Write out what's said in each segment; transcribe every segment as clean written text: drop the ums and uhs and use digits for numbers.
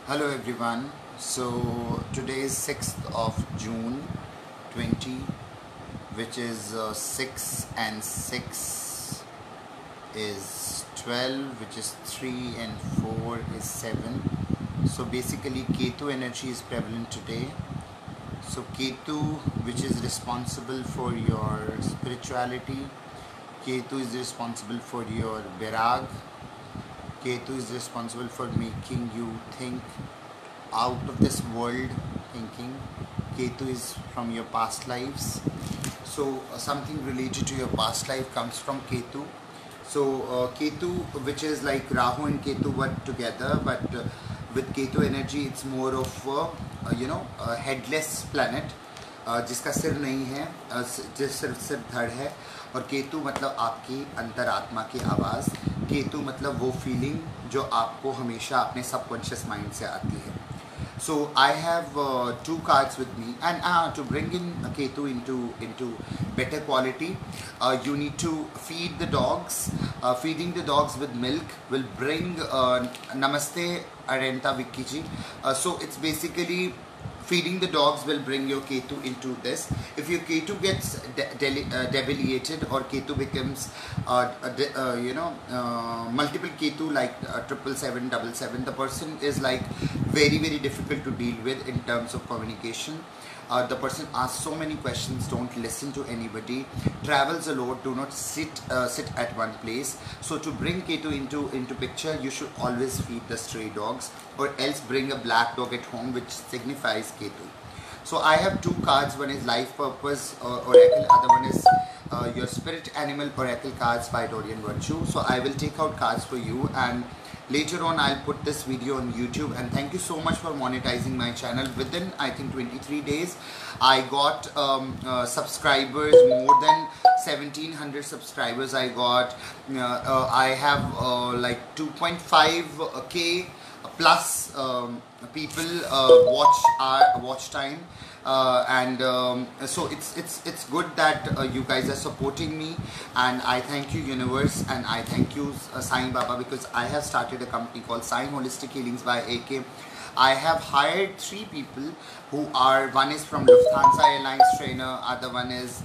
Hello everyone. So today is 6th of June 20, which is 6 and 6 is 12, which is 3 and 4 is 7. So basically Ketu energy is prevalent today. So Ketu, which is responsible for your spirituality, Ketu is responsible for your virag, Ketu is responsible for making you think out of this world thinking. Ketu is from your past lives. So something related to your past life comes from Ketu. So Ketu, which is like Rahu and Ketu were together, but with Ketu energy, it's more of a headless planet. जिसका सिर नहीं है, सिर्फ धड़ है. और केतु मतलब आपकी अंतरात्मा की आवाज़. केतु मतलब वो फीलिंग जो आपको हमेशा अपने सबकॉन्शियस माइंड से आती है. So I have two cards with me, and to bring in Ketu into better quality, you need to feed the dogs. Feeding the dogs with milk will bring Namaste Arenta Vicky ji. So it's basically feeding the dogs will bring your Ketu into this. If your Ketu gets deviated or Ketu becomes multiple Ketu like 777, 777, the person is like very difficult to deal with in terms of communication. The person asks so many questions, don't listen to anybody, travels a lot, do not sit at one place. So to bring Ketu into picture, you should always feed the stray dogs, or else bring a black dog at home, which signifies Ketu. So I have two cards. One is life purpose oracle, other one is your spirit animal oracle cards by Dorian Virtue. So I will take out cards for you, and later on I'll put this video on YouTube. And thank you so much for monetizing my channel. Within I think 23 days I got subscribers, more than 1700 subscribers I got. I have like 2.5k plus people watch time, so it's good that you guys are supporting me, and I thank you universe, and I thank you Sai Baba, because I have started a company called Sai Holistic Healings by AK. I have hired 3 people who are, one is from Lufthansa Airlines trainer, other one is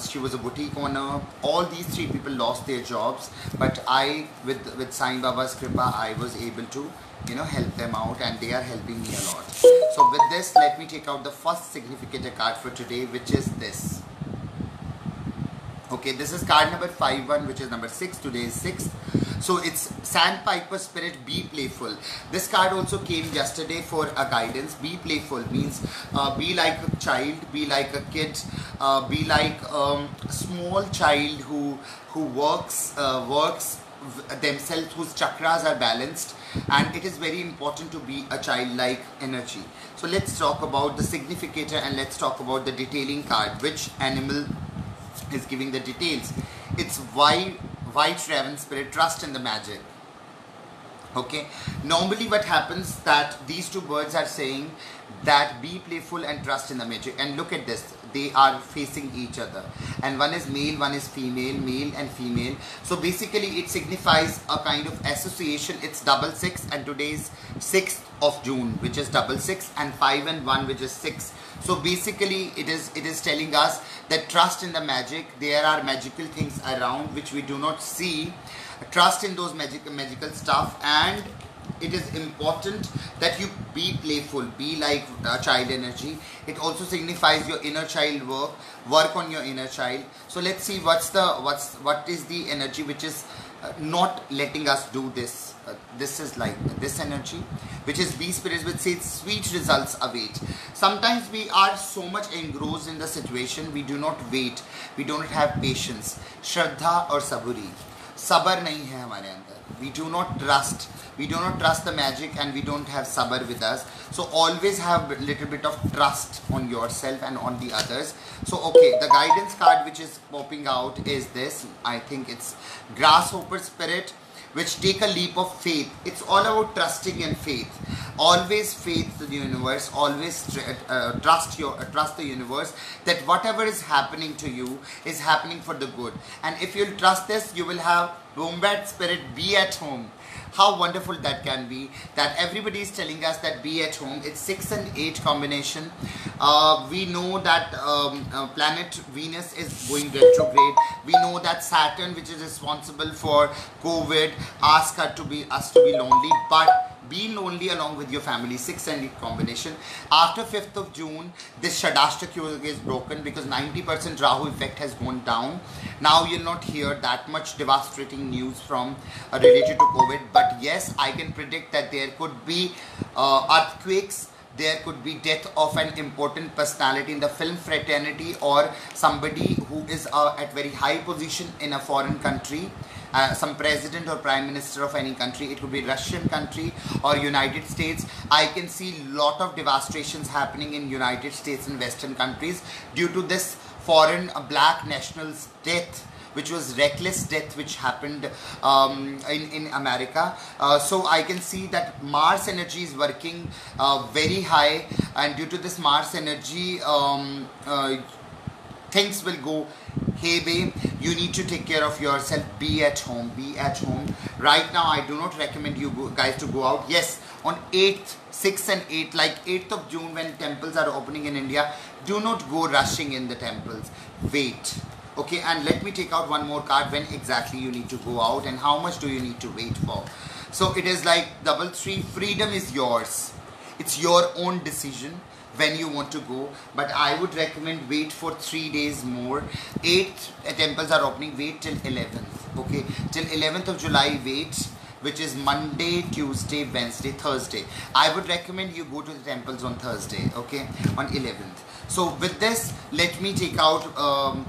she was a boutique owner. All these 3 people lost their jobs, but I, with Sai Baba's kripa, I was able to help them out, and they are helping me a lot. So with this, let me take out the first significant card for today, which is this. Okay, this is card number 51, which is number 6. Today is 6th. So it's Sandpiper Spirit, be playful. This card also came yesterday for a guidance. Be playful means be like a child, be like a kid, be like a small child who works themselves, whose chakras are balanced, and it is very important to be a childlike energy. So let's talk about the significator, and let's talk about the detailing card. Which animal is giving the details? It's white raven spirit, trust in the magic. Okay, normally what happens that these 2 birds are saying that be playful and trust in the magic. And look at this, they are facing each other, and one is male, one is female, male and female. So basically it signifies a kind of association. It's 666, and today is 6th of June, which is 666, and 5 and 1, which is 6. So basically it is telling us that trust in the magic. There are magical things around which we do not see. Trust in those magical stuff, and it is important that you be playful, be like child energy. It also signifies your inner child work on your inner child. So let's see what is the energy which is not letting us do this. This is like this energy, which is B spirits, which says sweet results await. Sometimes we are so much engrossed in the situation, we do not wait, we don't have patience. Shraddha or saburi, sabar nahi hai hamare andar. We do not trust the magic, and we don't have sabar with us. So always have a little bit of trust on yourself and on the others. So okay, the guidance card which is popping out is this. I think it's grasshopper spirit, which take a leap of faith. It's all about trusting and faith. Always faith to the universe. Always trust the universe that whatever is happening to you is happening for the good. And if you'll trust this, you will have Wombat spirit, be at home. How wonderful that can be, that everybody is telling us that be at home. It's 6 and 8 combination. We know that planet Venus is going retrograde. We know that Saturn, which is responsible for COVID, asked us to be lonely, but being lonely along with your family. 6 and 8 combination. After 5th of June, this Shadashtak Yoga is broken because 90% Rahu effect has gone down. Now you'll not hear that much devastating news from related to COVID, but yes, I can predict that there could be earthquakes. There could be death of an important personality in the film fraternity, or somebody who is at very high position in a foreign country. Some president or prime minister of any country. It could be Russian country or United States. I can see lot of devastations happening in United States and Western countries due to this foreign black nationals' death, which was reckless death which happened in America. So I can see that Mars energy is working very high, and due to this Mars energy, things will go hayway. You need to take care of yourself. Be at home. Be at home. Right now, I do not recommend you guys to go out. Yes, on 8th, 6th and 8th, like 8th of June when temples are opening in India, do not go rushing in the temples. Wait. Okay, and let me take out one more card when exactly you need to go out and how much do you need to wait for. So it is like 333. Freedom is yours. It's your own decision when you want to go, but I would recommend wait for 3 days more. 8th temples are opening, wait till 11th. Okay, till 11th of July wait, which is Monday, Tuesday, Wednesday, Thursday. I would recommend you go to the temples on Thursday, okay, on 11th. So with this, let me take out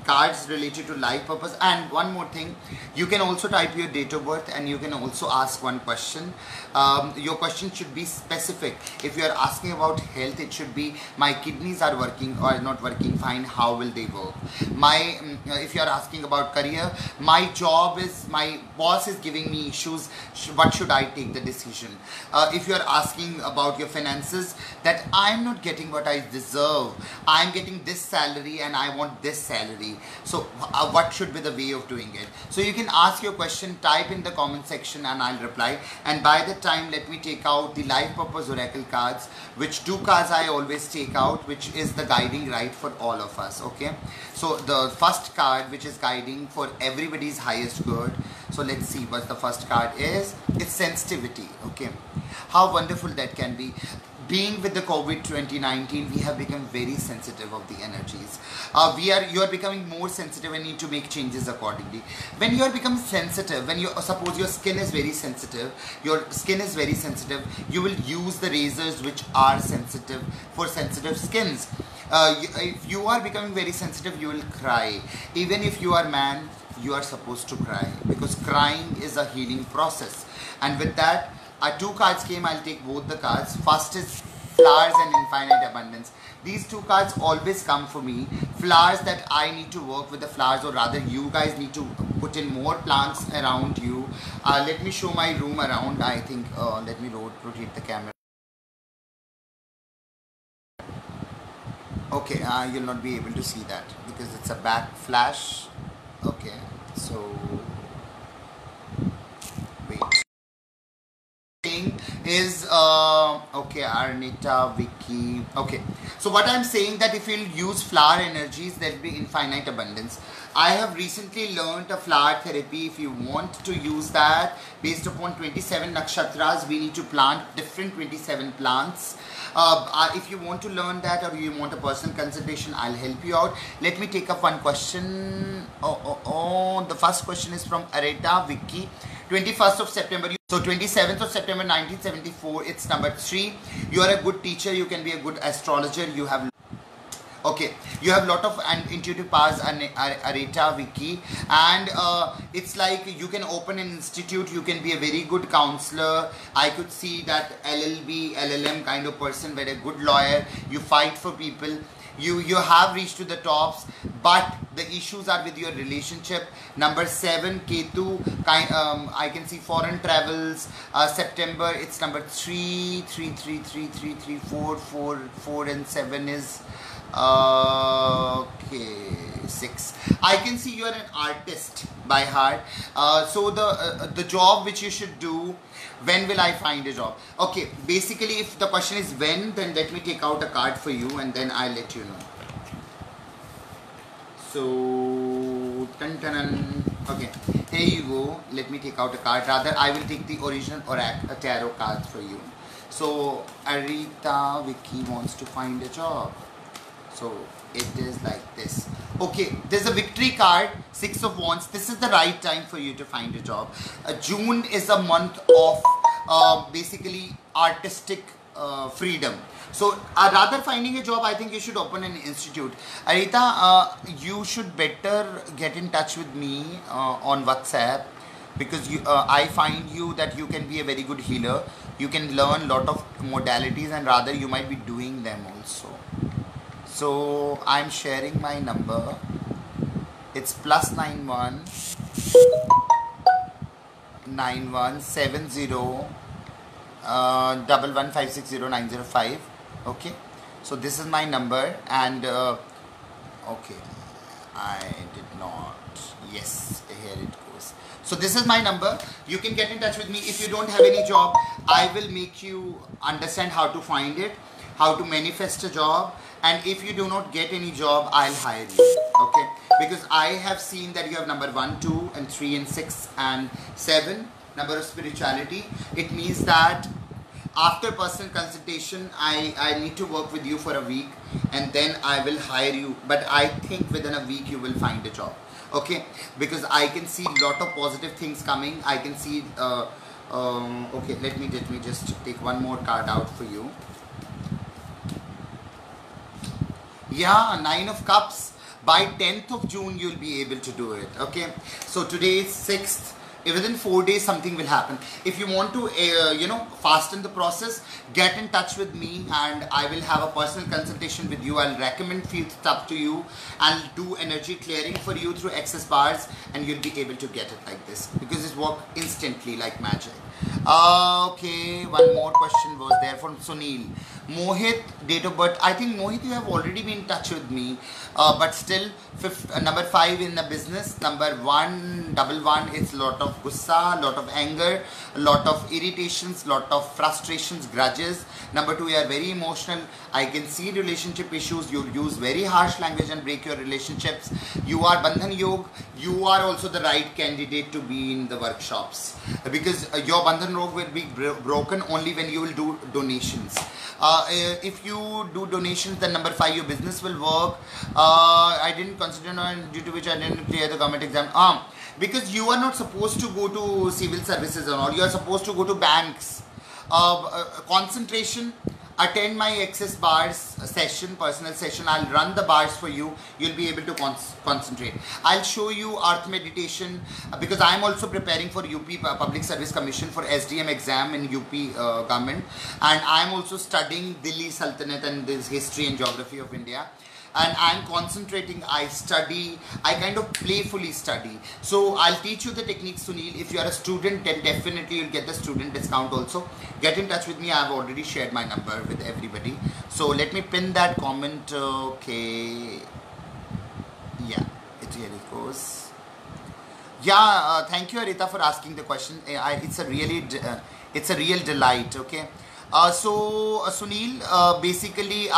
cards related to life purpose. And one more thing, you can also type your date of birth and you can also ask one question. Your question should be specific. If you are asking about health, it should be my kidneys are working or not working fine, how will they work? If you are asking about career, my boss is giving me issues, what should I take the decision? If you are asking about your finances, that I am not getting what I deserve, I am getting this salary and I want this salary, so what should be the way of doing it? So you can ask your question, type in the comment section and I'll reply. And by the time, let me take out the life purpose oracle cards, which 2 cards I always take out, which is the guiding right for all of us. Okay, so the first card, which is guiding for everybody's highest good. So let's see what the first card is. It's sensitivity. Okay, how wonderful that can be. Being with the COVID 2019, we have become very sensitive of the energies. You are becoming more sensitive and need to make changes accordingly. When you are becoming sensitive, when you suppose your skin is very sensitive, you will use the razors which are sensitive for sensitive skins. If you are becoming very sensitive, you will cry. Even if you are man, you are supposed to cry, because crying is a healing process. And with that, 2 cards came. I'll take both the cards. First is flowers and infinite abundance. These 2 cards always come for me. Flowers, that I need to work with the flowers, or rather you guys need to put in more plants around you. Let me show my room around. I think let me rotate the camera. Okay, you'll not be able to see that because it's a back flash. Okay, so wait. Is okay, Arnita, Vicky. Okay, so what I'm saying, that if you'll use flower energies, there'll be infinite abundance. I have recently learned a flower therapy. If you want to use that, based upon 27 nakshatras, we need to plant different 27 plants. If you want to learn that, or you want a personal consultation, I'll help you out. Let me take up one question. The first question is from Areta Vicky. 21st of September. So 27th of September 1974, it's number 3. You are a good teacher, you can be a good astrologer, you have lot of intuitive powers, Areta Vicky, and it's like you can open an institute, you can be a very good counselor. I could see that LLB, LLM kind of person, but a good lawyer, you fight for people. You have reached to the tops, but the issues are with your relationship. Number 7, Ketu, I can see foreign travels. September, it's number 3, 3, 3, 3, 3, 3, 4, 4, 4 and 7 is okay, 6. I can see you are an artist by heart. So the job which you should do, When will I find a job? Okay, basically if the question is when, then let me take out a card for you and then I'll let you know. So, okay, here you go. Let me take out a card. Rather, I will take the original tarot cards for you. So, Arita Vicky wants to find a job. So, it is like this. Okay, there's a victory card, 6 of Wands. This is the right time for you to find a job. June is a month of basically artistic freedom. So rather finding a job, I think you should open an institute. Arita, you should better get in touch with me on WhatsApp, because I find you that you can be a very good healer. You can learn a lot of modalities and rather you might be doing them also. So I'm sharing my number. It's +91 9170 11560905. Okay, so this is my number, and okay, I did not, yes, here it goes. So this is my number. You can get in touch with me. If you don't have any job, I will make you understand how to find it, how to manifest a job, and if you do not get any job, I'll hire you. Okay, because I have seen that you have number 1, 2 and 3 and 6 and 7, number of spirituality. It means that after personal consultation, I need to work with you for a week and then I will hire you. But I think within a week you will find a job. Okay, because I can see a lot of positive things coming. I can see, okay, let me just take one more card out for you. Yeah, 9 of Cups. By 10th of June, you'll be able to do it. Okay, so today is 6th. Within 4 days something will happen. If you want to fasten the process, get in touch with me and I will have a personal consultation with you. I'll recommend few stuff to you and do energy clearing for you through access bars, and you'll be able to get it like this because it works instantly like magic. Okay, one more question was there from Sunil. Mohit, date of birth. I think Mohit, you have already been in touch with me, but still number 5 in the business, number 111 is a lot of gussa, lot of anger, a lot of irritations, lot of frustrations, grudges. Number 2, you are very emotional. I can see relationship issues. You use very harsh language and break your relationships. You are Bandhan Yog. You are also the right candidate to be in the workshops, because your Bandhan Yog will be broken only when you will do donations. If you do donations, then number 5, your business will work. I didn't consider, due to which I didn't clear the government exam. Because you are not supposed to go to civil services and all. You are supposed to go to banks. Concentration. Attend my access bars session, personal session. I'll run the bars for you. You'll be able to concentrate. I'll show you earth meditation, because I'm also preparing for UP Public Service Commission for SDM exam in UP government, and I'm also studying Delhi Sultanate and this history and geography of India. And I'm concentrating, I study, I kind of playfully study. So I'll teach you the techniques, Sunil. If you are a student, then definitely you'll get the student discount also. Get in touch with me. I've already shared my number with everybody. So let me pin that comment. Okay. Yeah, here it goes. Yeah, thank you, Arita, for asking the question. It's a real delight. Okay. Sunil, basically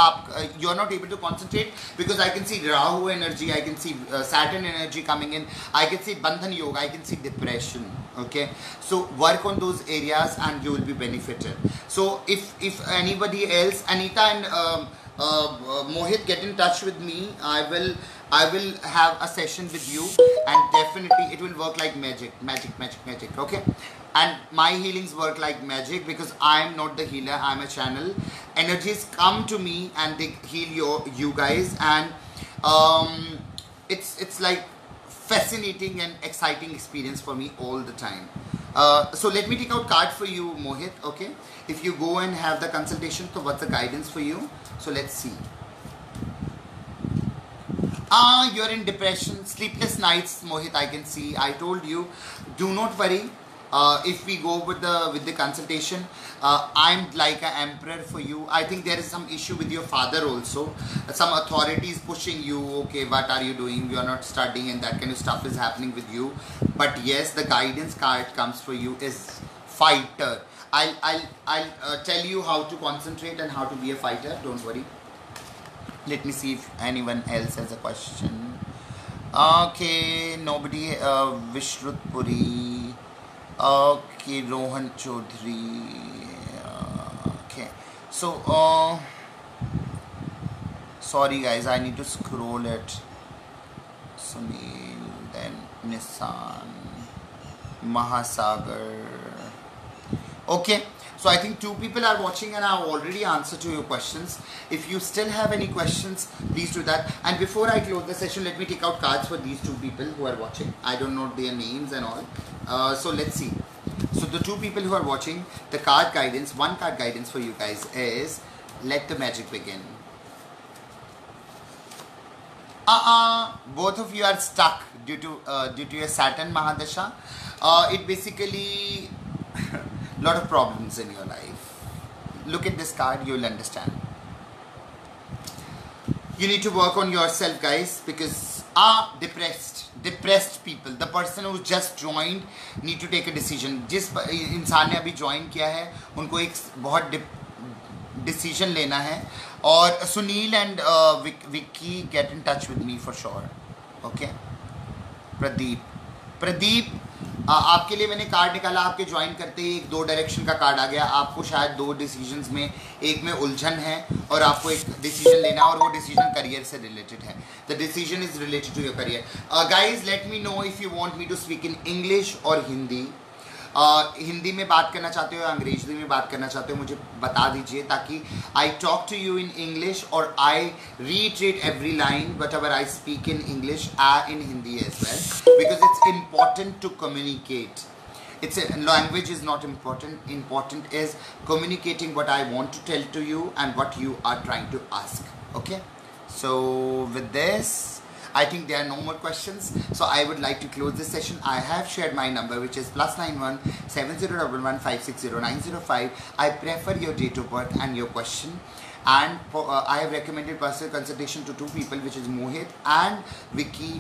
you are not able to concentrate because I can see Rahu energy, I can see Saturn energy coming in, I can see Bandhan Yoga, I can see depression. Okay, so work on those areas and you will be benefited. So if anybody else, Anita and Mohit, get in touch with me. I will have a session with you and definitely it will work like magic. Okay, and my healings work like magic because I am not the healer, I am a channel. Energies come to me and they heal you guys, and it's like fascinating and exciting experience for me all the time. So let me take out card for you, Mohit. Okay, if you go and have the consultation, so what's the guidance for you? So let's see. You're in depression, sleepless nights, Mohit. I can see. I told you, do not worry. If we go with the consultation, I'm like an emperor for you. I think there is some issue with your father also. Some authorities pushing you. Okay, what are you doing? You are not studying, and that kind of stuff is happening with you. But yes, the guidance card comes for you is fighter. I'll tell you how to concentrate and how to be a fighter. Don't worry. Let me see if anyone else has a question. Okay, nobody. Vishrut Puri. Okay, Rohan Chaudhary. Okay, so sorry guys, I need to scroll it. Sunil, then Nissan, Mahasagar. Okay, so I think 2 people are watching and I've already answered to your questions. If you still have any questions, please do that. And before I close the session, let me take out cards for these 2 people who are watching. I don't know their names and all. So let's see. So the 2 people who are watching, the card guidance, 1 card guidance for you guys is, let the magic begin. Both of you are stuck due to your Saturn Mahadasha. It basically lot of problems in your life. Look at this card, you'll understand. You need to work on yourself, guys, because depressed people, the person who just joined, need to take a decision. जिस इंसान ने अभी join किया है, उनको एक बहुत decision लेना है. और Sunil and Vicky, get in touch with me for sure. Okay. Pradeep, आपके लिए मैंने कार्ड निकाला. आपके ज्वाइन करते ही एक 2 डायरेक्शन का कार्ड आ गया. आपको शायद 2 डिसीजंस में, एक में उलझन है और आपको एक डिसीजन लेना, और वो डिसीजन करियर से रिलेटेड है. The decision is related to your career. Guys, let me know if you want me to speak in English और हिंदी. हिंदी में बात करना चाहते हो या अंग्रेजी में बात करना चाहते हो, मुझे बता दीजिए, ताकि I talk to you in English और I retreat every line whatever I speak in English in Hindi as well, because it's important to communicate. It's language is not important. Important is communicating what I want to tell to you and what you are trying to ask. Okay, so with this, I think there are no more questions, so I would like to close this session. I have shared my number, which is +91 7011 560905. I prefer your date of birth and your question. And I have recommended personal consultation to 2 people, which is Mohit and Vicky,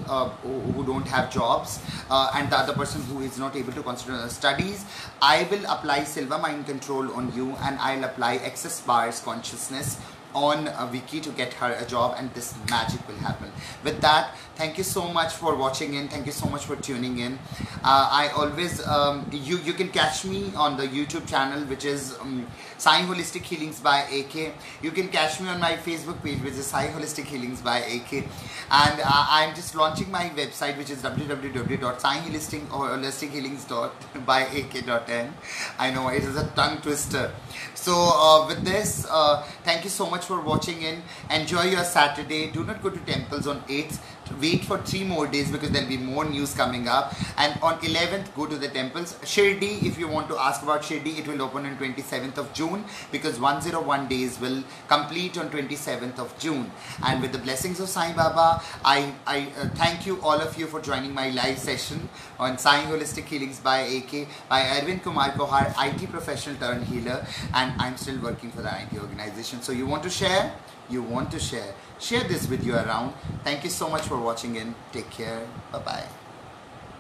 who don't have jobs, and the other person who is not able to concentrate on studies. I will apply Silva Mind Control on you, and I'll apply Access Bars Consciousness on Vicky to get her a job, and this magic will happen. With that, thank you so much for watching in. Thank you so much for tuning in. I always you can catch me on the YouTube channel, which is Sai Holistic Healings by AK. You can catch me on my Facebook page, which is Sai Holistic Healings by AK. And I'm just launching my website, which is www.saiholistichealings.byak.in. I know it is a tongue twister. So with this, thank you so much for watching in. Enjoy your Saturday. Do not go to temples on 8th. Wait for 3 more days, because there will be more news coming up. And on 11th, go to the temples. Shirdi, if you want to ask about Shirdi, it will open on 27th of June, because 101 days will complete on 27th of June. And with the blessings of Sai Baba, I thank you, all of you, for joining my live session on Sai Holistic Healings by AK by Arvind Kumar Kohar, IT professional turned healer, and I'm still working for the IT organization. So you want to share? You want to share this with you around. Thank you so much for watching in. Take care. Bye bye.